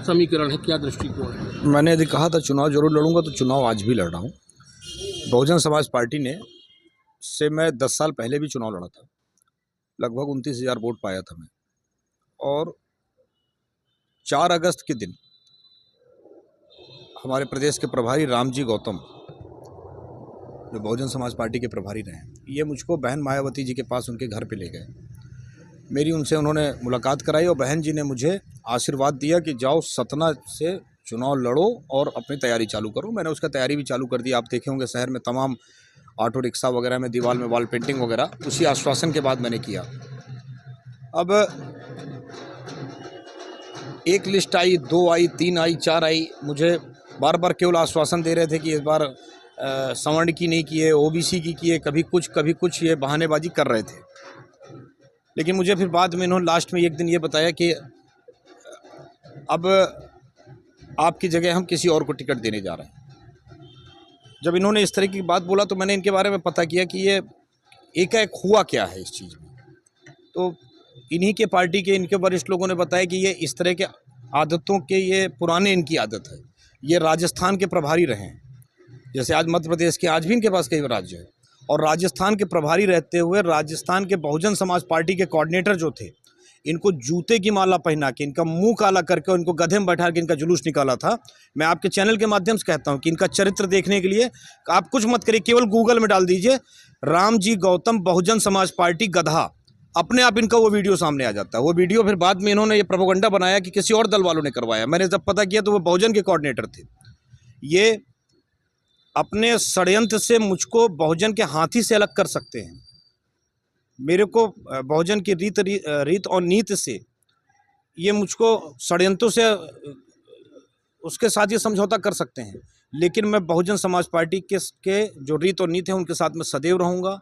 समीकरण है, क्या दृष्टिकोण है? मैंने यदि कहा था चुनाव जरूर लड़ूंगा तो चुनाव आज भी लड़ रहा हूँ। बहुजन समाज पार्टी ने से मैं 10 साल पहले भी चुनाव लड़ा था। लगभग 29,000 वोट पाया था मैं। और 4 अगस्त के दिन हमारे प्रदेश के प्रभारी रामजी गौतम, जो बहुजन समाज पार्टी के प्रभारी रहे हैं, ये मुझको बहन मायावती जी के पास उनके घर पे ले गए। मेरी उनसे उन्होंने मुलाकात कराई और बहन जी ने मुझे आशीर्वाद दिया कि जाओ सतना से चुनाव लड़ो और अपनी तैयारी चालू करो। मैंने उसका तैयारी भी चालू कर दी। आप देखे होंगे शहर में तमाम ऑटो रिक्शा वगैरह में दीवार में वॉल पेंटिंग वगैरह उसी आश्वासन के बाद मैंने किया। अब 1 लिस्ट आई, 2 आई, 3 आई, 4 आई। मुझे बार बार केवल आश्वासन दे रहे थे कि इस बार सवर्ण की नहीं किए, ओबीसी की किए, कभी कुछ ये बहानेबाजी कर रहे थे। लेकिन मुझे फिर बाद में इन्होंने लास्ट में एक दिन ये बताया कि अब आपकी जगह हम किसी और को टिकट देने जा रहे हैं। जब इन्होंने इस तरह की बात बोला तो मैंने इनके बारे में पता किया कि ये एकाएक हुआ क्या है इस चीज़ में। तो इन्हीं के पार्टी के इनके वरिष्ठ लोगों ने बताया कि ये इस तरह के आदतों के ये पुराने इनकी आदत है। ये राजस्थान के प्रभारी रहे हैं, जैसे आज मध्य प्रदेश के आज भी इनके पास कई राज्य है, और राजस्थान के प्रभारी रहते हुए राजस्थान के बहुजन समाज पार्टी के कोऑर्डिनेटर जो थे, इनको जूते की माला पहना के, इनका मुंह काला करके, इनको गधे में बैठा के इनका जुलूस निकाला था। मैं आपके चैनल के माध्यम से कहता हूं कि इनका चरित्र देखने के लिए आप कुछ मत करिए, केवल गूगल में डाल दीजिए रामजी गौतम बहुजन समाज पार्टी गधा, अपने आप इनका वो वीडियो सामने आ जाता है। वो वीडियो फिर बाद में इन्होंने ये प्रोपेगेंडा बनाया कि किसी और दल वालों ने करवाया। मैंने जब पता किया तो वो बहुजन के कोऑर्डिनेटर थे। ये अपने षड्यंत्र से मुझको बहुजन के हाथी से अलग कर सकते हैं। मेरे को बहुजन की रीत और नीति से ये मुझको षड्यंत्रों से उसके साथ ये समझौता कर सकते हैं, लेकिन मैं बहुजन समाज पार्टी के जो रीत और नीति है उनके साथ में सदैव रहूँगा।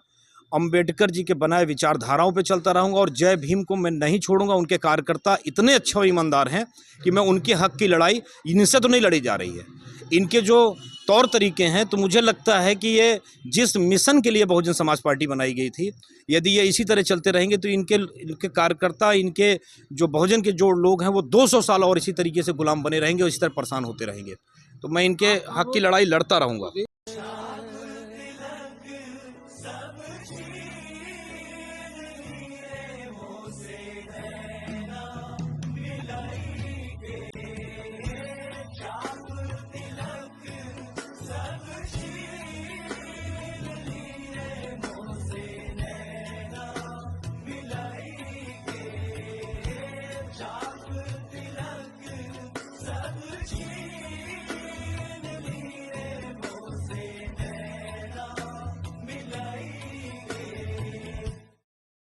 अंबेडकर जी के बनाए विचारधाराओं पे चलता रहूँगा और जय भीम को मैं नहीं छोड़ूंगा। उनके कार्यकर्ता इतने अच्छे और ईमानदार हैं कि मैं उनके हक की लड़ाई इनसे तो नहीं लड़ी जा रही है। इनके जो तौर तरीके हैं तो मुझे लगता है कि ये जिस मिशन के लिए बहुजन समाज पार्टी बनाई गई थी, यदि ये इसी तरह चलते रहेंगे तो इनके कार्यकर्ता, इनके जो बहुजन के जो लोग हैं वो 200 साल और इसी तरीके से गुलाम बने रहेंगे और इसी तरह परेशान होते रहेंगे। तो मैं इनके हक की लड़ाई लड़ता रहूँगा।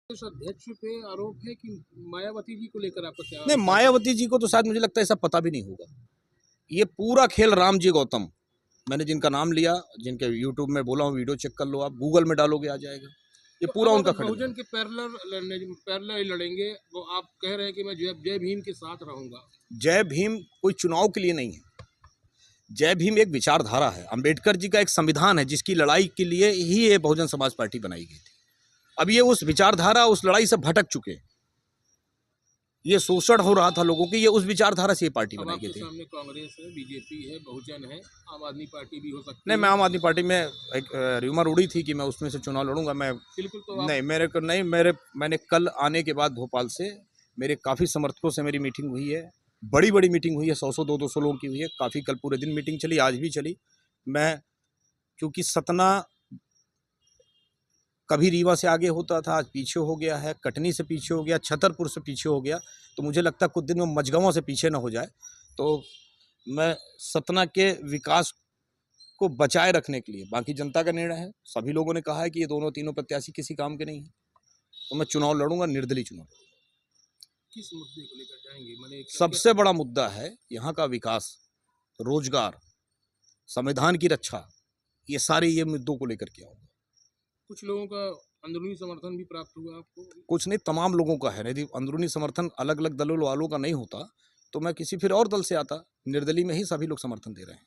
अध्यक्ष पे आरोप है कि मायावती जी को लेकर आपका क्या? नहीं, मायावती जी को तो शायद मुझे लगता है ऐसा पता भी नहीं होगा। ये पूरा खेल रामजी गौतम, मैंने जिनका नाम लिया, जिनके यूट्यूब में बोला हूँ, वीडियो चेक कर लो, आप गूगल में डालोगे आ जाएगा। ये तो पूरा उनका खड़ा बहुजन के पैरेलल लड़ेंगे, वो आप कह रहे हैं कि मैं जय भीम के साथ रहूंगा। जय भीम कोई चुनाव के लिए नहीं है। जय भीम एक विचारधारा है। अंबेडकर जी का एक संविधान है जिसकी लड़ाई के लिए ही ये बहुजन समाज पार्टी बनाई गई थी। अब ये उस विचारधारा, उस लड़ाई से भटक चुके। ये शोषण हो रहा था लोगों की, ये उस विचारधारा से ये पार्टी बनाई गई थी। सामने कांग्रेस है, बीजेपी है, बहुजन है, आम आदमी पार्टी भी हो सकती है। नहीं, मैं आम आदमी पार्टी में एक र्यूमर उड़ी थी कि मैं उसमें से चुनाव लड़ूंगा। मैं बिल्कुल तो नहीं, मेरे को नहीं, मैंने कल आने के बाद भोपाल से मेरे काफ़ी समर्थकों से मेरी मीटिंग हुई है। बड़ी मीटिंग हुई है, 100 200 लोगों की हुई है। काफ़ी कल पूरे दिन मीटिंग चली, आज भी चली। मैं क्योंकि सतना कभी रीवा से आगे होता था, आज पीछे हो गया है, कटनी से पीछे हो गया, छतरपुर से पीछे हो गया, तो मुझे लगता है कुछ दिन में मझगांव से पीछे ना हो जाए। तो मैं सतना के विकास को बचाए रखने के लिए, बाकी जनता का निर्णय है, सभी लोगों ने कहा है कि ये दोनों तीनों प्रत्याशी किसी काम के नहीं है, तो मैं चुनाव लड़ूंगा, निर्दलीय चुनाव। किस मुद्दे को लेकर जाएंगे? मैंने सबसे बड़ा मुद्दा है यहाँ का विकास, रोजगार, संविधान की रक्षा, ये सारे ये मुद्दों को लेकर के आऊँगा। कुछ लोगों का अंदरूनी समर्थन भी प्राप्त हुआ आपको? कुछ नहीं, तमाम लोगों का है। यदि अंदरूनी समर्थन अलग अलग दलों वालों का नहीं होता तो मैं किसी फिर और दल से आता। निर्दलीय में ही सभी लोग समर्थन दे रहे हैं।